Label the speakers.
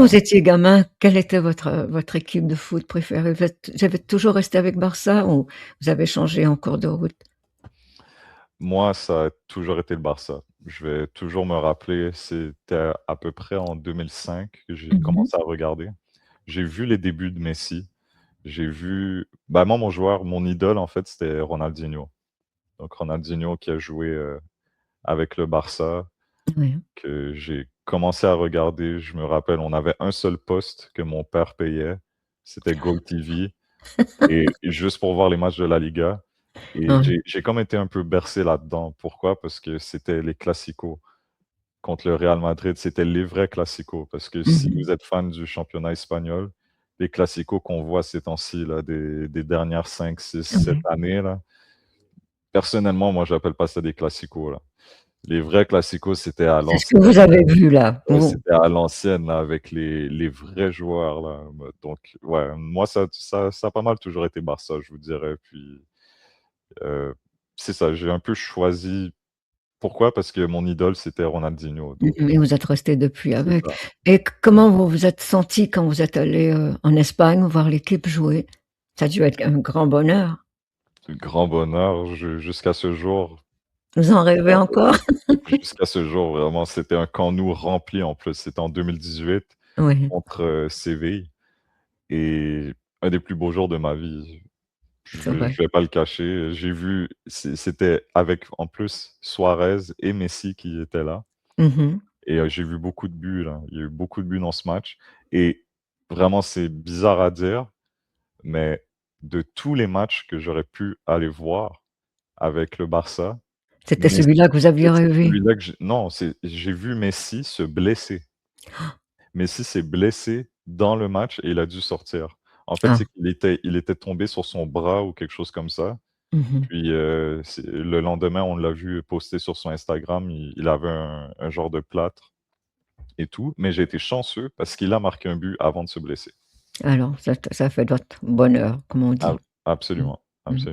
Speaker 1: Vous étiez gamin, quelle était votre équipe de foot préférée? Vous avez toujours resté avec Barça ou vous avez changé en cours de route?
Speaker 2: Moi, ça a toujours été le Barça. Je vais toujours me rappeler, c'était à peu près en 2005 que j'ai
Speaker 1: Mmh mh.
Speaker 2: commencé à regarder. J'ai vu les débuts de Messi. J'ai vu bah, moi, mon joueur, mon idole, en fait, c'était Ronaldinho. Donc Ronaldinho qui a joué, avec le Barça,
Speaker 1: Oui.
Speaker 2: que j'ai commencé à regarder. Je me rappelle, on avait un seul poste que mon père payait, c'était GolTV et juste pour voir les matchs de la Liga et
Speaker 1: Ouais.
Speaker 2: j'ai comme été un peu bercé là-dedans. Pourquoi? Parce que c'était les classicos contre le Real Madrid, c'était les vrais classicos. Parce que
Speaker 1: Mmh
Speaker 2: si
Speaker 1: mh.
Speaker 2: vous êtes fan du championnat espagnol, les classicos qu'on voit ces temps-ci là, des dernières 5, 6, 7
Speaker 1: Ouais.
Speaker 2: années là, personnellement, moi, j'appelle pas ça des classicos là. Les vrais classicos, c'était à
Speaker 1: C'est ce que vous
Speaker 2: l'ancienne.
Speaker 1: avez vu là, vous?
Speaker 2: C'était à l'ancienne là, avec les vrais joueurs là, donc ouais, moi ça a pas mal toujours été Barça, je vous dirais, puis, heu, c'est ça, j'ai un peu choisi pourquoi? Parce que mon idole, c'était Ronaldinho,
Speaker 1: Mmh
Speaker 2: donc
Speaker 1: mh et vous êtes resté depuis
Speaker 2: c'est
Speaker 1: avec
Speaker 2: ça.
Speaker 1: et
Speaker 2: Ouais.
Speaker 1: comment vous vous êtes senti quand vous êtes allé, en Espagne voir l'équipe jouer? Ça a dû être un grand bonheur.
Speaker 2: Grand bonheur, jusqu'à ce jour,
Speaker 1: Vous en rêvez
Speaker 2: ouais,
Speaker 1: encore?
Speaker 2: jusqu'à ce jour, vraiment, c'était un Camp Nou rempli en plus. C'était en 2018
Speaker 1: Oui,
Speaker 2: contre, Séville et un des plus beaux jours de ma vie.
Speaker 1: c'est vrai.
Speaker 2: Je vais pas le cacher, j'ai vu c'était avec en plus Suarez et Messi qui étaient là
Speaker 1: Mmh mh.
Speaker 2: et j'ai vu beaucoup de buts là. Il y a eu beaucoup de buts dans ce match et vraiment c'est bizarre à dire, mais de tous les matchs que j'aurais pu aller voir avec le Barça,
Speaker 1: C'était
Speaker 2: Messi
Speaker 1: celui-là que vous aviez
Speaker 2: c'est
Speaker 1: rêvé?
Speaker 2: celui-là que j'ai vu Messi se blesser. Messi s'est blessé dans le match et il a dû sortir. En fait,
Speaker 1: Ah.
Speaker 2: c'est qu'il était tombé sur son bras ou quelque chose comme ça.
Speaker 1: Mmh mh.
Speaker 2: Puis, le lendemain, on l'a vu poster sur son Instagram, il avait un genre de plâtre et tout, mais j'ai été chanceux parce qu'il a marqué un but avant de se blesser.
Speaker 1: Alors ça a fait votre bonheur, comme on dit.
Speaker 2: Absolument,
Speaker 1: Mmh.
Speaker 2: absolument.